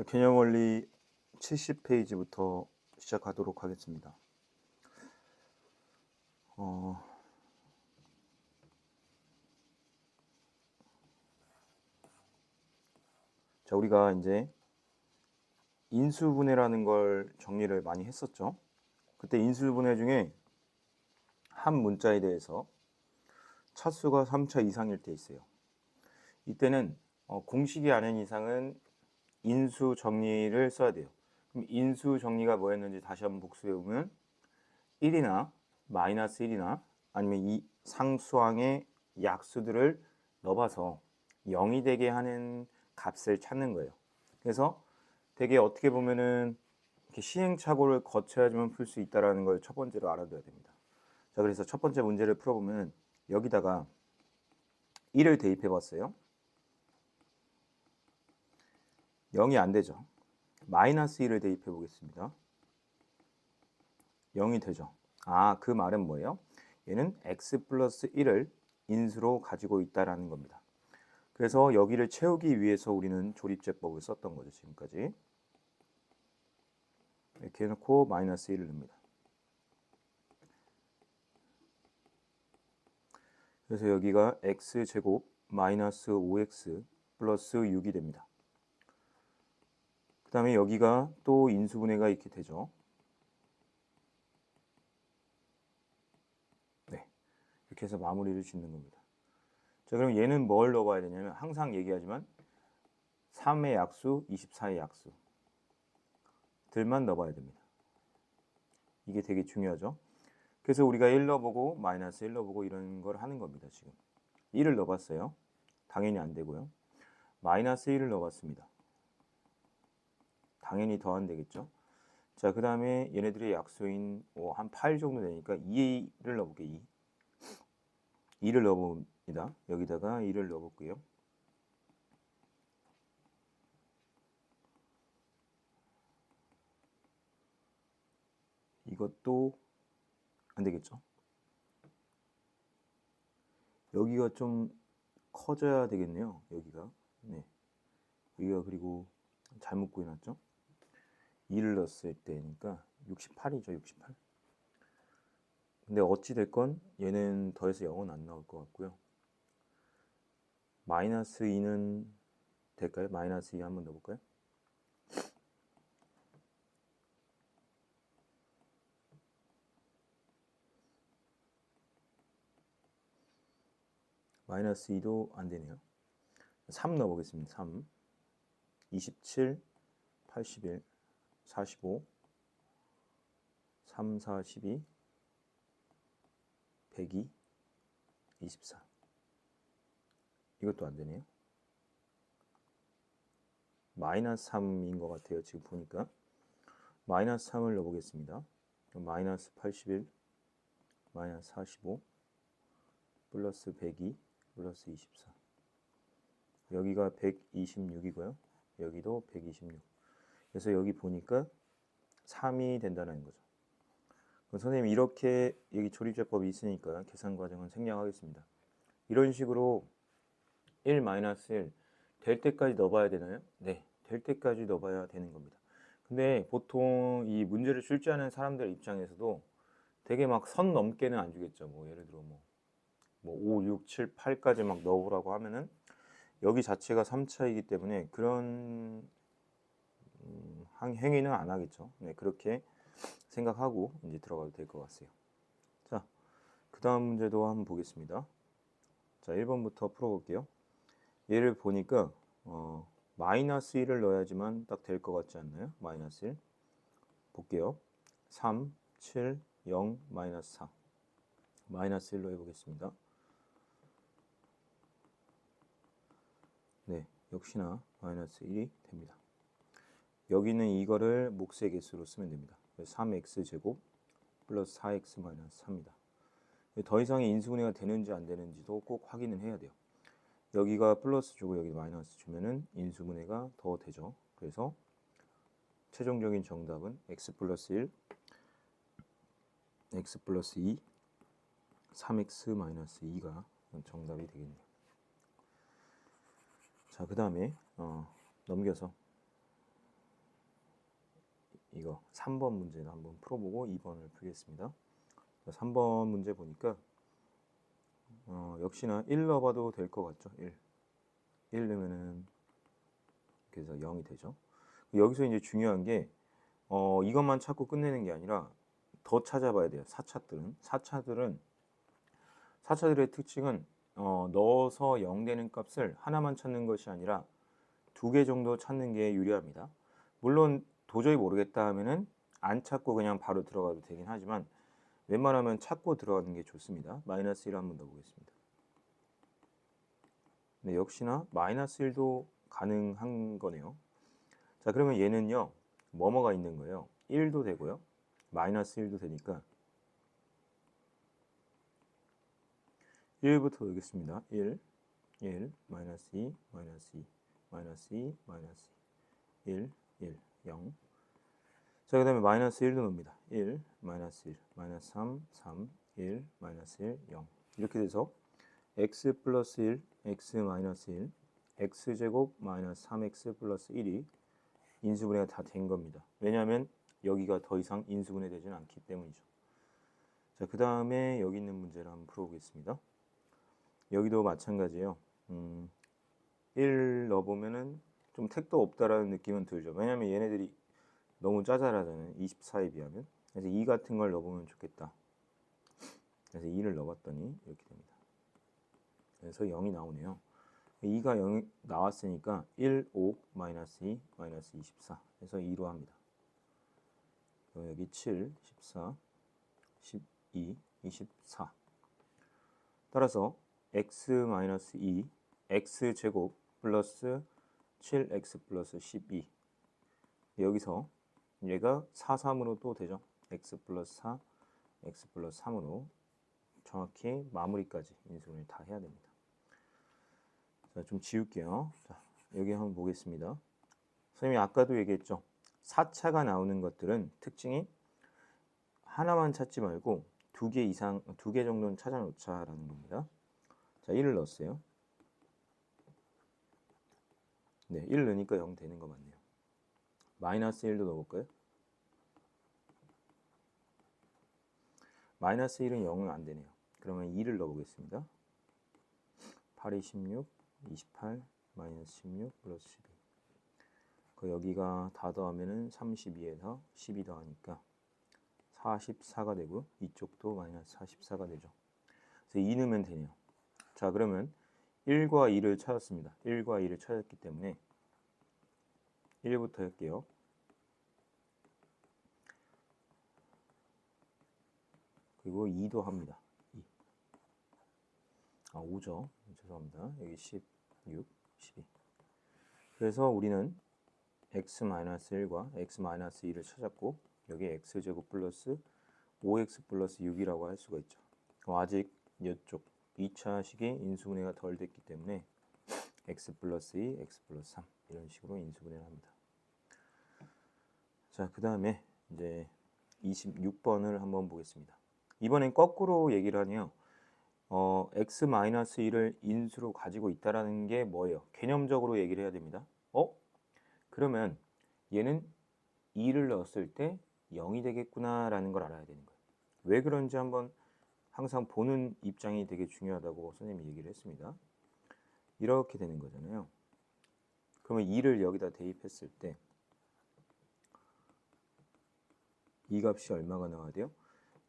개념 원리 70페이지부터 시작하도록 하겠습니다. 자, 우리가 이제 인수분해라는 걸 정리를 많이 했었죠. 그때 인수분해 중에 한 문자에 대해서 차수가 3차 이상일 때 있어요. 이때는 공식이 아닌 이상은 인수 정리를 써야 돼요. 그럼 인수 정리가 뭐였는지 다시 한번 복수해 보면 1이나 마이너스 1이나 아니면 이 상수항의 약수들을 넣어봐서 0이 되게 하는 값을 찾는 거예요. 그래서 되게 어떻게 보면은 이렇게 시행착오를 거쳐야지만 풀 수 있다는 걸 첫 번째로 알아둬야 됩니다. 자, 그래서 첫 번째 문제를 풀어보면 여기다가 1을 대입해 봤어요. 0이 안 되죠. 마이너스 1을 대입해 보겠습니다. 0이 되죠. 그 말은 뭐예요? 얘는 x 플러스 1을 인수로 가지고 있다라는 겁니다. 그래서 여기를 채우기 위해서 우리는 조립제법을 썼던 거죠. 지금까지. 이렇게 해놓고 마이너스 1을 넣습니다. 그래서 여기가 x제곱 마이너스 5x 플러스 6이 됩니다. 그 다음에 여기가 또 인수분해가 이렇게 되죠. 네, 이렇게 해서 마무리를 짓는 겁니다. 자, 그럼 얘는 뭘 넣어봐야 되냐면 항상 얘기하지만 3의 약수, 24의 약수 들만 넣어봐야 됩니다. 이게 되게 중요하죠. 그래서 우리가 1 넣어보고 마이너스 1 넣어보고 이런 걸 하는 겁니다. 지금 1을 넣어봤어요. 당연히 안 되고요. 마이너스 1을 넣어봤습니다. 당연히 더 안 되겠죠. 자, 그 다음에 얘네들의 약수인 한 8 정도 되니까 2를 넣어볼게요. 2를 넣어봅니다. 여기다가 2를 넣어볼게요. 이것도 안 되겠죠. 여기가 좀 커져야 되겠네요. 여기가. 네. 여기가 그리고 잘못 구해놨죠. 2를 넣었을 때니까 68이죠. 68. 근데 어찌 됐건 얘는 더해서 0은 안 나올 것 같고요. 마이너스 2는 될까요? 마이너스 2 한번 넣어볼까요? 마이너스 2도 안 되네요. 3 넣어보겠습니다. 3, 27, 81, 45, 3, 4, 12, 102, 24. 이것도 안 되네요. 마이너스 3인 것 같아요. 지금 보니까. 마이너스 3을 넣어보겠습니다. 마이너스 81, 마이너스 45, 플러스 102, 플러스 24. 여기가 126이고요. 여기도 126. 그래서 여기 보니까 3이 된다는 거죠. 선생님 이렇게 여기 조립제법이 있으니까 계산 과정은 생략하겠습니다. 이런 식으로 1-1 될 때까지 넣어봐야 되나요? 네, 될 때까지 넣어봐야 되는 겁니다. 근데 보통 이 문제를 출제하는 사람들 입장에서도 되게 막 선 넘게는 안 주겠죠. 뭐 예를 들어 뭐 5, 6, 7, 8까지 막 넣어보라고 하면은 여기 자체가 3차이기 때문에 그런 행위는 안 하겠죠. 네, 그렇게 생각하고 이제 들어가도 될 것 같아요. 자, 그 다음 문제도 한번 보겠습니다. 자, 1번부터 풀어볼게요. 얘를 보니까 마이너스 1을 넣어야지만 딱 될 것 같지 않나요? 마이너스 1 볼게요. 3, 7, 0, 마이너스 4 마이너스 1로 해보겠습니다. 네, 역시나 마이너스 1이 됩니다. 여기는 이거를 몫의 개수로 쓰면 됩니다. 3x제곱 플러스 4x 마이너스 4입니다. 더 이상의 인수분해가 되는지 안 되는지도 꼭 확인을 해야 돼요. 여기가 플러스 주고 여기 마이너스 주면은 인수분해가 더 되죠. 그래서 최종적인 정답은 x 플러스 1, x 플러스 2, 3x 마이너스 2가 정답이 되겠네요. 자, 그 다음에 넘겨서 이거 3번 문제를 한번 풀어보고 2번을 풀겠습니다. 3번 문제 보니까 역시나 1 넣어봐도 될 것 같죠? 1 넣으면은 그래서 0이 되죠. 여기서 이제 중요한 게 이것만 찾고 끝내는 게 아니라 더 찾아봐야 돼요. 4차들의 특징은 넣어서 0 되는 값을 하나만 찾는 것이 아니라 2개 정도 찾는 게 유리합니다. 물론 도저히 모르겠다 하면은 안 찾고 그냥 바로 들어가도 되긴 하지만 웬만하면 찾고 들어가는 게 좋습니다. 마이너스 1 한번 더 보겠습니다. 네, 역시나 마이너스 1도 가능한 거네요. 자, 그러면 얘는요, 뭐뭐가 있는 거예요? 1도 되고요, 마이너스 1도 되니까 1부터 여기겠습니다. 1, 마이너스 2, 마이너스 2, 마이너스 2, 마이너스 2, 1, 0. 자, 그 다음에 마이너스 1도 넣습니다. 1, 마이너스 1, 마이너스 3, 3, 1, 마이너스 1, 0. 이렇게 돼서 x 플러스 1, x 마이너스 1, x제곱 마이너스 3x 플러스 1이 인수분해가 다 된 겁니다. 왜냐하면 여기가 더 이상 인수분해 되지는 않기 때문이죠. 자, 그 다음에 여기 있는 문제를 한번 풀어보겠습니다. 여기도 마찬가지예요. 1 넣어보면은 좀 택도 없다라는 느낌은 들죠. 왜냐하면 얘네들이 너무 짜잘하잖아요. 24에 비하면. 그래서 2 같은 걸 넣어보면 좋겠다. 그래서 2를 넣어봤더니 이렇게 됩니다. 그래서 0이 나오네요. 2가 0이 나왔으니까 1, 5, 마이너스 2, 마이너스 24. 그래서 2로 합니다. 여기 7, 14, 12, 24. 따라서 x-2, x제곱 플러스 7x 플러스 12. 여기서 얘가 4, 3으로 또 되죠. x 플러스 4, x 플러스 3으로 정확히 마무리까지 인수분해 다 해야 됩니다. 자, 좀 지울게요. 자, 여기 한번 보겠습니다. 선생님이 아까도 얘기했죠. 4차가 나오는 것들은 특징이 하나만 찾지 말고 2개 이상, 2개 정도는 찾아놓자라는 겁니다. 자, 1을 넣었어요. 네, 1 넣으니까 0 되는 거 맞네요. 마이너스 1도 넣어볼까요? 마이너스 1은 0은 안 되네요. 그러면 2를 넣어보겠습니다. 8, 16, 28, 마이너스 16, 플러스 12. 여기가 다 더하면은 32에서 12 더하니까 44가 되고 이쪽도 마이너스 44가 되죠. 그래서 2 넣으면 되네요. 자, 그러면 1과 2를 찾았습니다. 1과 2를 찾았기 때문에 1부터 할게요. 그리고 2도 합니다. 2. 5죠. 죄송합니다. 여기 16, 12. 그래서 우리는 x-1과 x-2를 찾았고 여기 x제곱 플러스 5x 플러스 6이라고 할 수가 있죠. 아직 이쪽 2차 식이 인수분해가 덜 됐기 때문에 x 플러스 2, x 플러스 3 이런 식으로 인수분해를 합니다. 자, 그 다음에 이제 26번을 한번 보겠습니다. 이번엔 거꾸로 얘기를 하네요. x-1을 인수로 가지고 있다라는 게 뭐예요? 개념적으로 얘기를 해야 됩니다. 그러면 얘는 2를 넣었을 때 0이 되겠구나 라는 걸 알아야 되는 거예요. 왜 그런지 한번 항상 보는 입장이 되게 중요하다고 선생님이 얘기를 했습니다. 이렇게 되는 거잖아요. 그러면 2를 여기다 대입했을 때 이 값이 얼마가 나와야 돼요?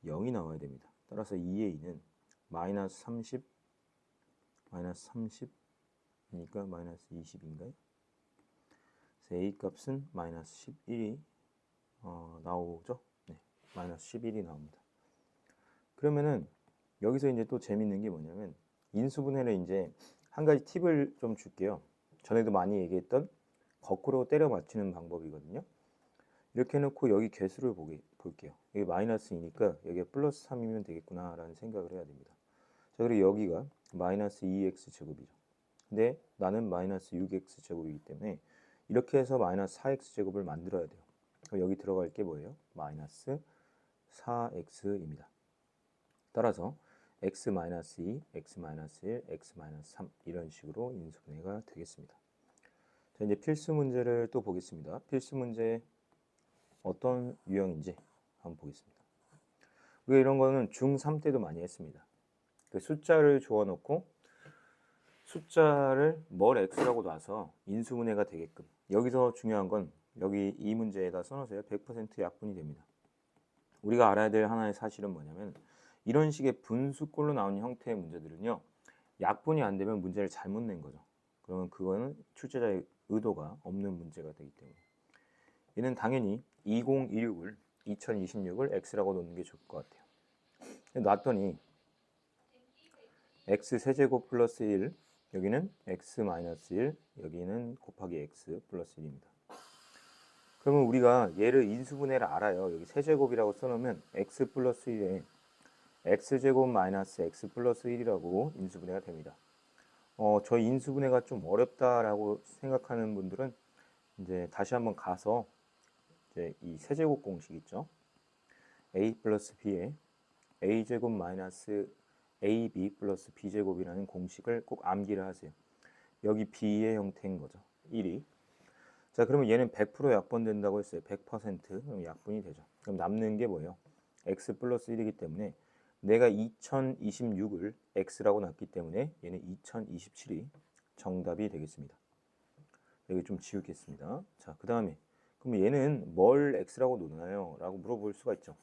0이 나와야 됩니다. 따라서 2의 2는 마이너스 30, 마이너스 30이니까 마이너스 20인가요? 그래서 A 값은 마이너스 11이 나오죠? 네, 마이너스 11이 나옵니다. 그러면은 여기서 이제 또 재밌는 게 뭐냐면 인수분해를 이제 한 가지 팁을 좀 줄게요. 전에도 많이 얘기했던 거꾸로 때려 맞추는 방법이거든요. 이렇게 해놓고 여기 개수를 볼게요. 여기 마이너스 2니까 여기가 플러스 3이면 되겠구나 라는 생각을 해야 됩니다. 자, 그리고 여기가 마이너스 2x 제곱이죠. 근데 나는 마이너스 6x 제곱이기 때문에 이렇게 해서 마이너스 4x 제곱을 만들어야 돼요. 그럼 여기 들어갈 게 뭐예요? 마이너스 4x입니다. 따라서 x-2, x-1, x-3 이런 식으로 인수분해가 되겠습니다. 자, 이제 필수 문제를 또 보겠습니다. 필수 문제 어떤 유형인지 한번 보겠습니다. 우리가 이런 거는 중3 때도 많이 했습니다. 그 숫자를 주어 놓고 숫자를 뭘 x라고 놔서 인수분해가 되게끔, 여기서 중요한 건 여기 이 문제에다 써놓으세요. 100% 약분이 됩니다. 우리가 알아야 될 하나의 사실은 뭐냐면 이런 식의 분수꼴로 나온 형태의 문제들은요, 약분이 안 되면 문제를 잘못 낸 거죠. 그러면 그거는 출제자의 의도가 없는 문제가 되기 때문에 얘는 당연히 2026을 x라고 놓는 게 좋을 것 같아요. 놨더니 x 세제곱 플러스 1, 여기는 x 마이너스 1, 여기는 곱하기 x 플러스 1입니다. 그러면 우리가 얘를 인수분해를 알아요. 여기 세제곱이라고 써놓으면 x 플러스 1에 x제곱 마이너스 x 플러스 1이라고 인수분해가 됩니다. 저 인수분해가 좀 어렵다라고 생각하는 분들은 이제 다시 한번 가서 이제 이 세제곱 공식 있죠. a 플러스 b에 a제곱 마이너스 ab 플러스 b제곱이라는 공식을 꼭 암기를 하세요. 여기 b의 형태인 거죠. 1이. 자, 그러면 얘는 100% 약분된다고 했어요. 100%. 그럼 약분이 되죠. 그럼 남는 게 뭐예요? x 플러스 1이기 때문에 내가 2026을 x라고 놨기 때문에 얘는 2027이 정답이 되겠습니다. 여기 좀 지우겠습니다. 자, 그 다음에 그럼 얘는 뭘 x라고 놓나요? 라고 물어볼 수가 있죠.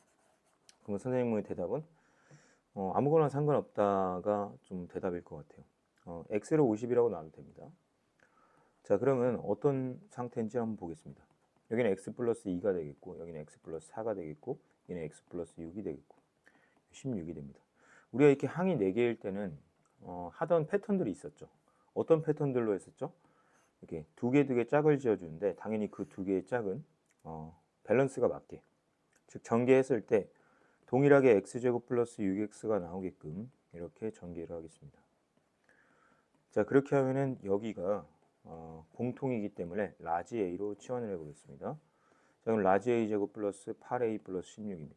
그러면 선생님의 대답은 아무거나 상관없다가 좀 대답일 것 같아요. x를 50이라고 놔도 됩니다. 자, 그러면 어떤 상태인지 한번 보겠습니다. 여기는 x 플러스 2가 되겠고, 여기는 x 플러스 4가 되겠고, 얘는 x 플러스 6이 되겠고, 16이 됩니다. 우리가 이렇게 항이 4개일 때는 하던 패턴들이 있었죠. 어떤 패턴들로 했었죠? 이렇게 두 개 짝을 지어주는데 당연히 그 두 개의 짝은 밸런스가 맞게, 즉 전개했을 때 동일하게 x제곱 플러스 6x가 나오게끔 이렇게 전개를 하겠습니다. 자, 그렇게 하면은 여기가 공통이기 때문에 라지 a로 치환을 해보겠습니다. 자, 그럼 라지 a 제곱 플러스 8a 플러스 16입니다.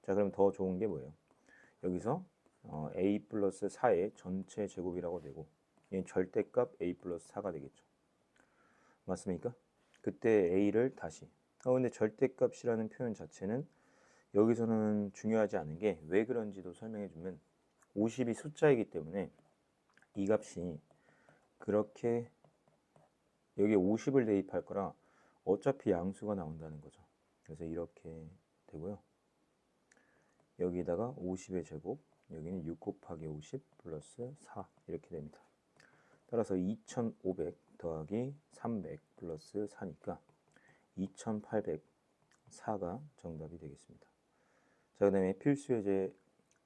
자, 그럼 더 좋은 게 뭐예요? 여기서 a 플러스 4의 전체 제곱이라고 되고 얘는 절대값 a 플러스 4가 되겠죠. 맞습니까? 그때 a를 다시 근데 절대값이라는 표현 자체는 여기서는 중요하지 않은 게 왜 그런지도 설명해 주면 50이 숫자이기 때문에 이 값이 그렇게 여기에 50을 대입할 거라 어차피 양수가 나온다는 거죠. 그래서 이렇게 되고요. 여기다가 50의 제곱, 여기는 6 곱하기 50 플러스 4 이렇게 됩니다. 따라서 2500 더하기 300 플러스 4니까 2804가 정답이 되겠습니다. 자, 그 다음에 필수 예제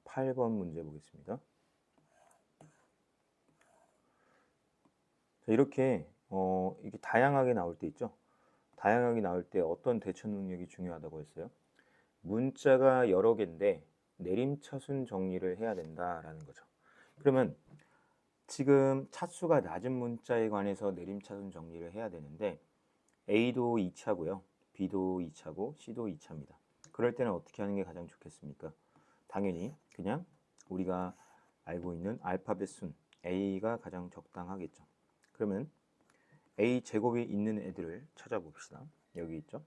8번 문제 보겠습니다. 자, 이렇게 이게 다양하게 나올 때 있죠. 다양하게 나올 때 어떤 대처 능력이 중요하다고 했어요. 문자가 여러 개인데 내림차순 정리를 해야 된다라는 거죠. 그러면 지금 차수가 낮은 문자에 관해서 내림차순 정리를 해야 되는데 A도 2차고요. B도 2차고 C도 2차입니다. 그럴 때는 어떻게 하는 게 가장 좋겠습니까? 당연히 그냥 우리가 알고 있는 알파벳 순 A가 가장 적당하겠죠. 그러면 A 제곱이 있는 애들을 찾아봅시다. 여기 있죠.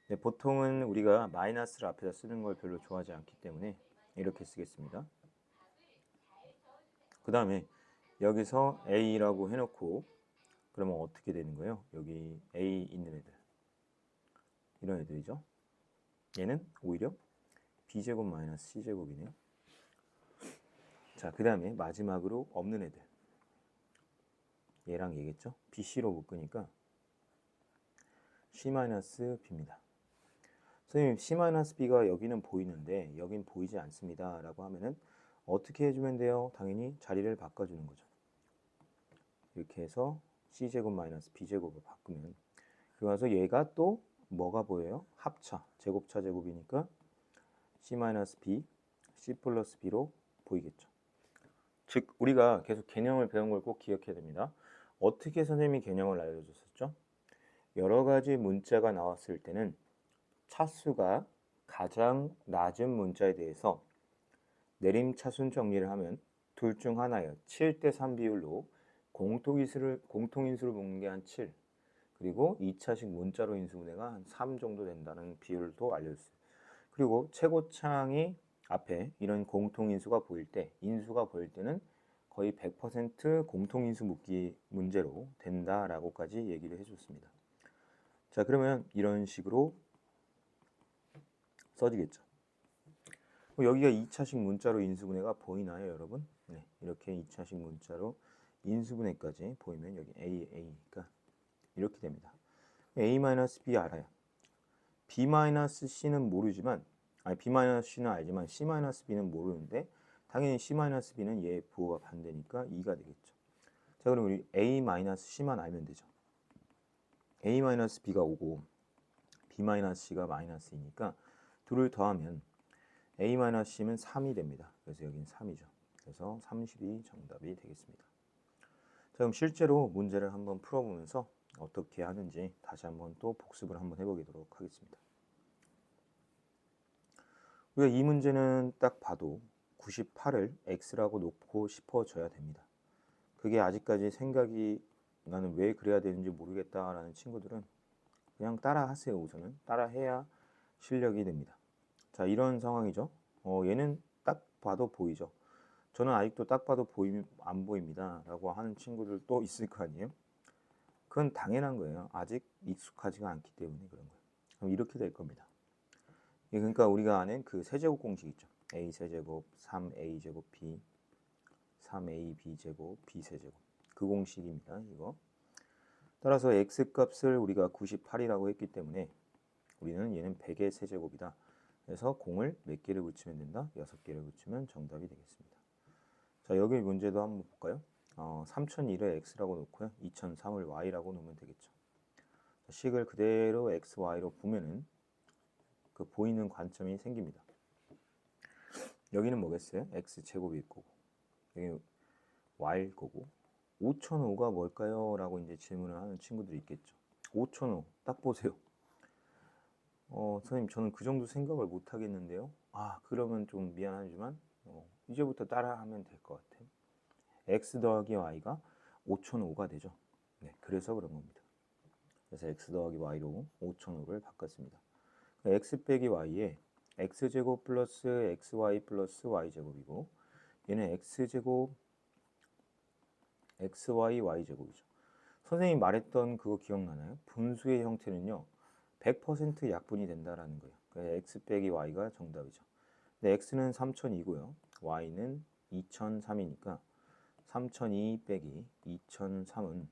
네, 보통은 우리가 마이너스를 앞에다 쓰는 걸 별로 좋아하지 않기 때문에 이렇게 쓰겠습니다. 그 다음에 여기서 A라고 해놓고 그러면 어떻게 되는 거예요? 여기 A 있는 애들, 이런 애들이죠. 얘는 오히려 B제곱 마이너스 C제곱이네요. 자, 그 다음에 마지막으로 없는 애들, 얘랑 얘겠죠. BC로 묶으니까 C-B입니다. 선생님, C-B가 여기는 보이는데 여긴 보이지 않습니다 라고 하면은 어떻게 해주면 돼요? 당연히 자리를 바꿔주는 거죠. 이렇게 해서 C제곱 마이너스 B제곱을 바꾸면 그러면서 얘가 또 뭐가 보여요? 합차, 제곱차 제곱이니까 C-B, C 플러스 B로 보이겠죠. 즉 우리가 계속 개념을 배운 걸 꼭 기억해야 됩니다. 어떻게 선생님이 개념을 알려줬었죠? 여러 가지 문자가 나왔을 때는 차수가 가장 낮은 문자에 대해서 내림차순 정리를 하면 둘 중 하나예요. 7대 3 비율로 공통인수를 묶는 게 한 7, 그리고 2차식 문자로 인수분해가 한 3 정도 된다는 비율도 알려줬어요. 그리고 최고창이 앞에 이런 공통인수가 보일 때, 인수가 보일 때는 거의 100% 공통인수 묻기 문제로 된다라고까지 얘기를 해줬습니다. 자, 그러면 이런 식으로 써지겠죠. 여기가 2차식 문자로 인수분해가 보이나요, 여러분? 네, 이렇게 2차식 문자로 인수분해까지 보이면 여기 A가 이렇게 됩니다. A-B 알아요. B-C는 모르지만, 아니 B-C는 알지만 C-B는 모르는데 당연히 C-B는 얘 부호가 반대니까 2가 되겠죠. 자, 그럼 우리 A-C만 알면 되죠. A-B가 오고 B-C가 마이너스이니까 둘을 더하면 A-C면 3이 됩니다. 그래서 여기는 3이죠. 그래서 30이 정답이 되겠습니다. 자, 그럼 실제로 문제를 한번 풀어보면서 어떻게 하는지 다시 한번 또 복습을 한번 해보도록 하겠습니다. 우리가 이 문제는 딱 봐도 98을 x라고 놓고 싶어져야 됩니다. 그게 아직까지 생각이 나는 왜 그래야 되는지 모르겠다라는 친구들은 그냥 따라 하세요. 우선은 따라해야 실력이 됩니다. 자, 이런 상황이죠. 얘는 딱 봐도 보이죠. 저는 아직도 딱 봐도 안 보입니다 라고 하는 친구들도 있을 거 아니에요. 그건 당연한 거예요. 아직 익숙하지가 않기 때문에 그런 거예요. 그럼 이렇게 될 겁니다. 그러니까 우리가 아는 그 세제곱 공식 있죠. a 세제곱 3a 제곱 b 3ab 제곱 b 세제곱 그 공식입니다. 이거 따라서 x 값을 우리가 98이라고 했기 때문에 우리는 얘는 100의 세제곱이다. 그래서 공을 몇 개를 붙이면 된다? 6개를 붙이면 정답이 되겠습니다. 자, 여기 문제도 한번 볼까요? 3001을 x라고 놓고요. 2003을 y라고 놓으면 되겠죠. 식을 그대로 x, y로 보면은 그 보이는 관점이 생깁니다. 여기는 뭐겠어요? x제곱일 거고 여기 y일 거고 5005가 뭘까요? 라고 이제 질문을 하는 친구들이 있겠죠. 5005 딱 보세요. 선생님 저는 그 정도 생각을 못 하겠는데요. 그러면 좀 미안하지만 이제부터 따라하면 될 것 같아요. x 더하기 y가 5005가 되죠. 네, 그래서 그런 겁니다. 그래서 x 더하기 y로 5005를 바꿨습니다. x 빼기 y에 x제곱 플러스 xy 플러스 y제곱이고 얘는 x제곱 xy y제곱이죠. 선생님이 말했던 그거 기억나나요? 분수의 형태는요 100% 약분이 된다라는 거예요. 그래서 x 빼기 y가 정답이죠. 근데 x는 3002고요 y는 2003이니까 3002 빼기 2003은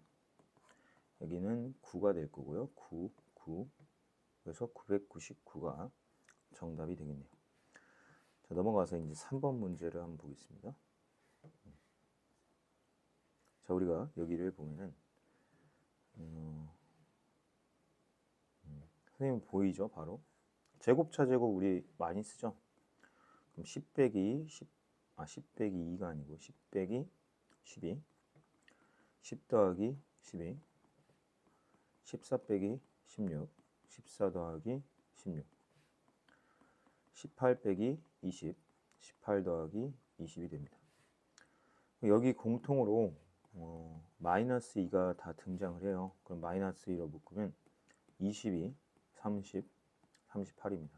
여기는 9가 될 거고요. 9 그래서 999가 정답이 되겠네요. 자, 넘어가서 이제 3번 문제를 한번 보겠습니다. 자, 우리가 여기를 보면은 선생님 보이죠? 바로 제곱차 제곱 우리 많이 쓰죠? 그럼 10 빼기 10 빼기 2가 아니고 10 빼기 12 10 더하기 12 14 빼기 16 14 더하기 16 18 빼기 20 18 더하기 20이 됩니다. 여기 공통으로 마이너스 2가 다 등장을 해요. 그럼 마이너스 2로 묶으면 22, 30, 38입니다.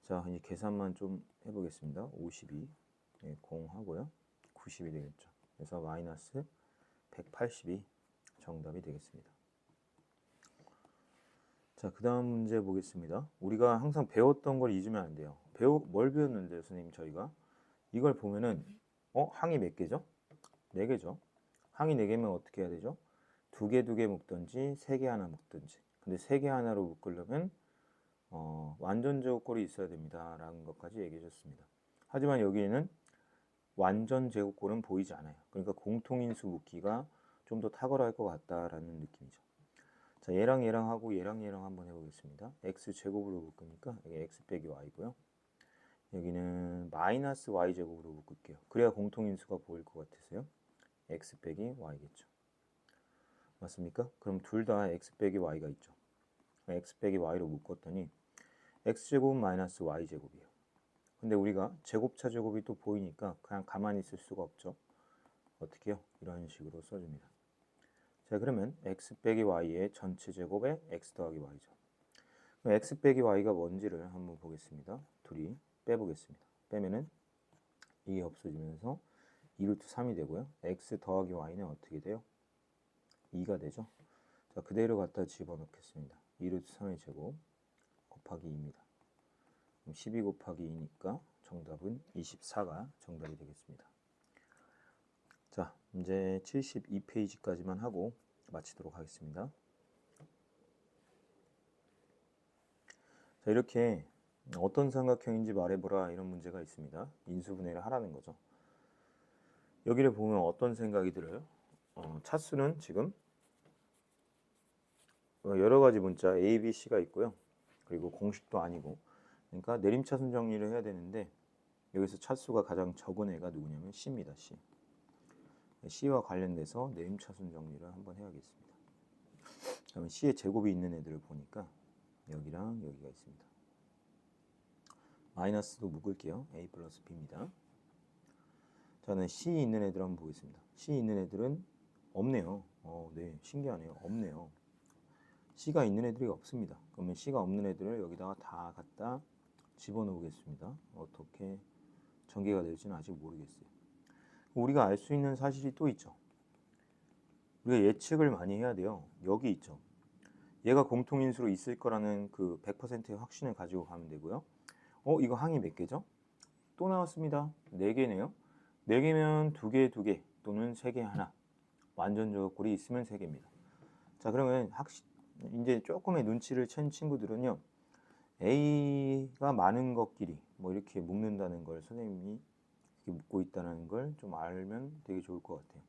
자, 이제 계산만 좀 해보겠습니다. 52, 0 하고요. 90이 되겠죠. 그래서 마이너스 180이 정답이 되겠습니다. 자, 그 다음 문제 보겠습니다. 우리가 항상 배웠던 걸 잊으면 안 돼요. 뭘 배웠는데요, 선생님 저희가? 이걸 보면은 항이 몇 개죠? 4개죠. 항이 4개면 어떻게 해야 되죠? 2개 묶든지 3개 하나 묶든지. 근데 3개 하나로 묶으려면 완전 제곱꼴이 있어야 됩니다. 라는 것까지 얘기해 줬습니다. 하지만 여기에는 완전 제곱꼴은 보이지 않아요. 그러니까 공통인수 묶기가 좀 더 탁월할 것 같다라는 느낌이죠. 자, 얘랑 하고 얘랑 한번 해보겠습니다. x제곱으로 묶으니까 여기 x 빼기 y고요. 여기는 마이너스 y제곱으로 묶을게요. 그래야 공통인수가 보일 것 같으세요? x 빼기 y겠죠. 맞습니까? 그럼 둘 다 x 빼기 y가 있죠. x 빼기 y로 묶었더니 x제곱은 마이너스 y제곱이에요. 근데 우리가 제곱차 제곱이 또 보이니까 그냥 가만히 있을 수가 없죠. 어떻게 해요? 이런 식으로 써줍니다. 자, 그러면 x 빼기 y의 전체 제곱에 x 더하기 y죠. 그럼 x 빼기 y가 뭔지를 한번 보겠습니다. 둘이 빼보겠습니다. 빼면은 이게 없어지면서 2루트 3이 되고요. x 더하기 y는 어떻게 돼요? 2가 되죠. 자, 그대로 갖다 집어넣겠습니다. 2루트 3의 제곱 곱하기 2입니다. 12 곱하기 2니까 정답은 24가 정답이 되겠습니다. 자, 이제 72페이지까지만 하고 마치도록 하겠습니다. 자, 이렇게 어떤 삼각형인지 말해보라 이런 문제가 있습니다. 인수분해를 하라는 거죠. 여기를 보면 어떤 생각이 들어요? 차수는 지금 여러 가지 문자 A, B, C가 있고요. 그리고 공식도 아니고, 그러니까 내림차순 정리를 해야 되는데 여기서 차수가 가장 적은 애가 누구냐면 C입니다. C. C와 관련돼서 내림차순 정리를 한번 해야겠습니다. 그러면 C의 제곱이 있는 애들을 보니까 여기랑 여기가 있습니다. 마이너스도 묶을게요. A 플러스 B입니다. 저는 C 있는 애들 한번 보겠습니다. C 있는 애들은 없네요. 네, 신기하네요. 없네요. C가 있는 애들이 없습니다. 그러면 C가 없는 애들을 여기다가 다 갖다 집어넣겠습니다. 어떻게 전개가 될지는 아직 모르겠어요. 우리가 알 수 있는 사실이 또 있죠. 우리가 예측을 많이 해야 돼요. 여기 있죠. 얘가 공통인수로 있을 거라는 그 100%의 확신을 가지고 가면 되고요. 이거 항이 몇 개죠? 또 나왔습니다. 4개네요. 4개면 2개, 2개 또는 3개 하나. 완전 조각골이 있으면 3개입니다. 자, 그러면 이제 조금의 눈치를 챈 친구들은요. A가 많은 것끼리 뭐 이렇게 묶는다는 걸 선생님이 이렇게 묶고 있다는 걸 좀 알면 되게 좋을 것 같아요.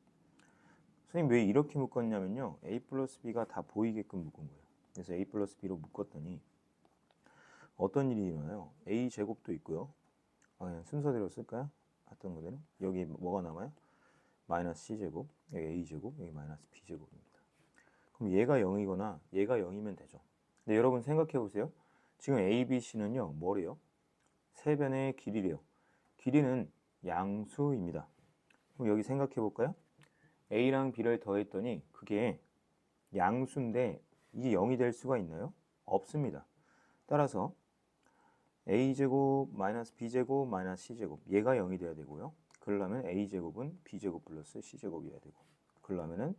선생님 왜 이렇게 묶었냐면요. A 플러스 B가 다 보이게끔 묶은 거예요. 그래서 A 플러스 B로 묶었더니 어떤 일이 일어나요? A 제곱도 있고요. 그냥 순서대로 쓸까요? 했던 거대로. 여기 뭐가 남아요? 마이너스 C제곱, 여기 A제곱, 여기 마이너스 B제곱입니다. 그럼 얘가 0이거나 얘가 0이면 되죠. 근데 여러분 생각해 보세요. 지금 A, B, C는요. 뭐래요? 세 변의 길이래요. 길이는 양수입니다. 그럼 여기 생각해 볼까요? A랑 B를 더했더니 그게 양수인데 이게 0이 될 수가 있나요? 없습니다. 따라서 A제곱 마이너스 B제곱 마이너스 C제곱 얘가 0이 돼야 되고요. 그러려면 A제곱은 B제곱 플러스 C제곱이어야 되고 그러려면은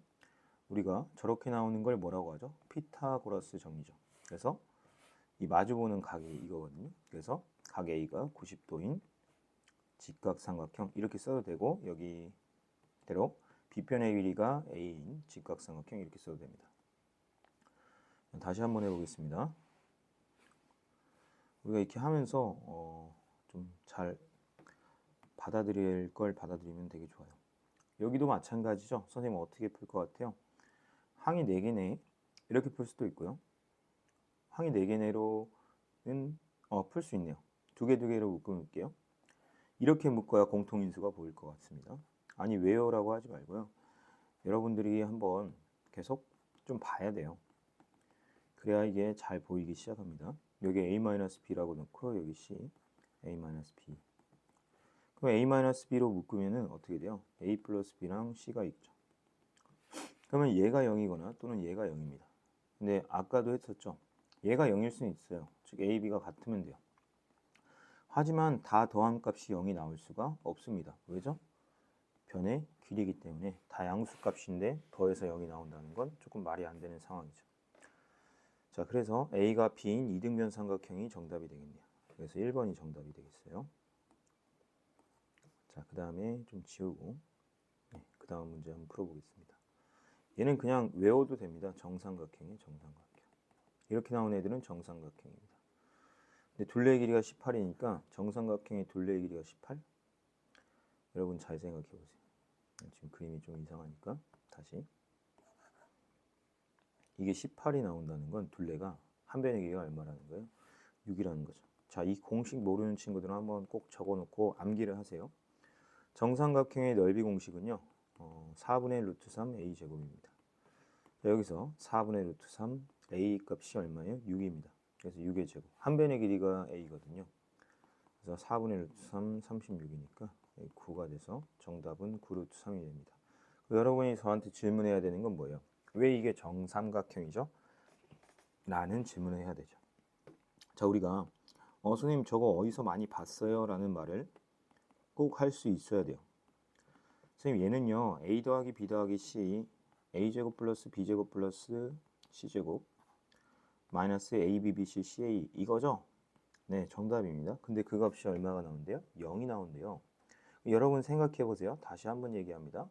우리가 저렇게 나오는 걸 뭐라고 하죠? 피타고라스 정리죠. 그래서 이 마주보는 각이 이거거든요. 그래서 각 A가 90도인 직각삼각형 이렇게 써도 되고 여기대로 B편의 길이가 A인 직각삼각형 이렇게 써도 됩니다. 다시 한번 해보겠습니다. 우리가 이렇게 하면서 좀 잘 받아들일 걸 받아들이면 되게 좋아요. 여기도 마찬가지죠. 선생님 어떻게 풀 것 같아요? 항이 4개네 이렇게 풀 수도 있고요. 항이 4개네로는 풀 수 있네요. 2개 2개로 묶을게요. 이렇게 묶어야 공통인수가 보일 것 같습니다. 아니 왜요? 라고 하지 말고요. 여러분들이 한번 계속 좀 봐야 돼요. 그래야 이게 잘 보이기 시작합니다. 여기 A-B라고 넣고 여기 C, A-B. 그럼 A-B로 묶으면은 어떻게 돼요? A 플러스 B랑 C가 있죠. 그러면 얘가 0이거나 또는 얘가 0입니다. 근데 아까도 했었죠. 얘가 0일 수는 있어요. 즉 A, B가 같으면 돼요. 하지만 다 더한 값이 0이 나올 수가 없습니다. 왜죠? 변의 길이기 때문에 다 양수 값인데 더해서 0이 나온다는 건 조금 말이 안 되는 상황이죠. 자, 그래서 A가 B인 이등변 삼각형이 정답이 되겠네요. 그래서 1번이 정답이 되겠어요. 자, 그 다음에 좀 지우고 그 다음 문제 한번 풀어보겠습니다. 얘는 그냥 외워도 됩니다. 정삼각형이에요. 정삼각형. 이렇게 나온 애들은 정삼각형입니다. 근데 둘레의 길이가 18이니까 정삼각형의 둘레의 길이가 18? 여러분 잘 생각해 보세요. 지금 그림이 좀 이상하니까 다시. 이게 18이 나온다는 건 둘레가 한 변의 길이가 얼마라는 거예요? 6이라는 거죠. 자, 이 공식 모르는 친구들은 한번 꼭 적어놓고 암기를 하세요. 정삼각형의 넓이 공식은요. 4분의 루트 3 a제곱입니다. 자, 여기서 4분의 루트 3 a 값이 얼마예요? 6입니다. 그래서 6의 제곱. 한 변의 길이가 a거든요. 그래서 4분의 루트 3 36이니까 9가 돼서 정답은 9 루트 3이 됩니다. 여러분이 저한테 질문해야 되는 건 뭐예요? 왜 이게 정삼각형이죠? 라는 질문을 해야 되죠. 자, 우리가 선생님 저거 어디서 많이 봤어요? 라는 말을 꼭 할 수 있어야 돼요. 선생님 얘는요 a 더하기 b 더하기 c a제곱 플러스 b제곱 플러스 c제곱 마이너스 abbc ca 이거죠? 네, 정답입니다. 근데 그 값이 얼마가 나온대요? 0이 나온대요. 여러분 생각해 보세요. 다시 한번 얘기합니다.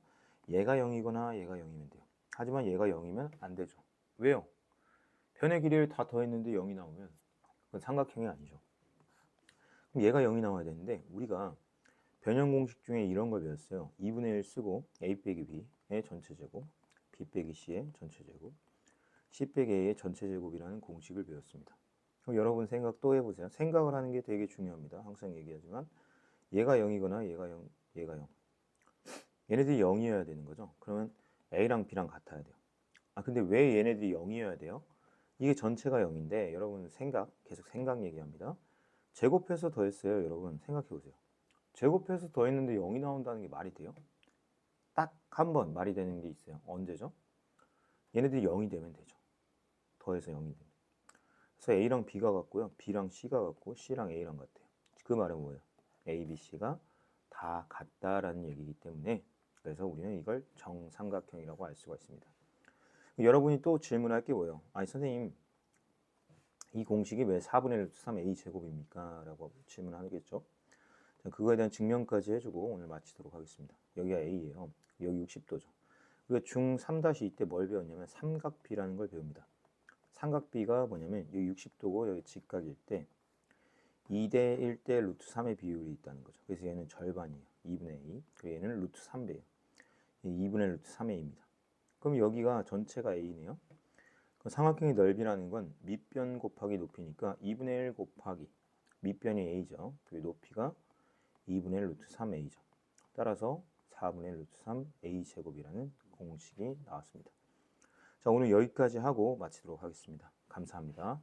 얘가 0이거나 얘가 0이면 돼요. 하지만 얘가 0이면 안 되죠. 왜요? 변의 길이를 다 더했는데 0이 나오면 그건 삼각형이 아니죠. 그럼 얘가 0이 나와야 되는데 우리가 변형 공식 중에 이런 걸 배웠어요. 2분의 1 쓰고 a 빼기 b의 전체 제곱, b 빼기 c의 전체 제곱, c 빼기 a의 전체 제곱이라는 공식을 배웠습니다. 그럼 여러분 생각 또 해보세요. 생각을 하는 게 되게 중요합니다. 항상 얘기하지만 얘가 0이거나 얘가 0, 얘가 0. 얘네들이 0이어야 되는 거죠. 그러면 a랑 b랑 같아야 돼요. 아 근데 왜 얘네들이 0이어야 돼요? 이게 전체가 0인데 여러분 계속 생각 얘기합니다. 제곱해서 더했어요. 여러분 생각해 보세요. 제곱해서 더했는데 0이 나온다는 게 말이 돼요? 딱 한 번 말이 되는 게 있어요. 언제죠? 얘네들이 0이 되면 되죠. 더해서 0이 되면. 그래서 A랑 B가 같고요. B랑 C가 같고 C랑 A랑 같아요. 그 말은 뭐예요? A, B, C가 다 같다라는 얘기이기 때문에 그래서 우리는 이걸 정삼각형이라고 알 수가 있습니다. 여러분이 또 질문할 게 뭐예요? 아니 선생님 이 공식이 왜 4분의 루트 3 A 제곱입니까? 라고 질문하겠죠. 그거에 대한 증명까지 해주고 오늘 마치도록 하겠습니다. 여기가 A예요. 여기 60도죠. 우리가 중3-2 때 뭘 배웠냐면 삼각비라는 걸 배웁니다. 삼각비가 뭐냐면 여기 60도고 여기 직각일 때 2대 1대 루트 3의 비율이 있다는 거죠. 그래서 얘는 절반이에요. 2분의 2. 그리고 얘는 루트 3배예요. 2분의 루트 3a입니다. 그럼 여기가 전체가 a네요. 삼각형의 넓이라는 건 밑변 곱하기 높이니까 2분의 1 곱하기 밑변이 a죠. 그리고 높이가 2분의 1 루트 3a죠. 따라서 4분의 1 루트 3 a 제곱이라는 공식이 나왔습니다. 자, 오늘 여기까지 하고 마치도록 하겠습니다. 감사합니다.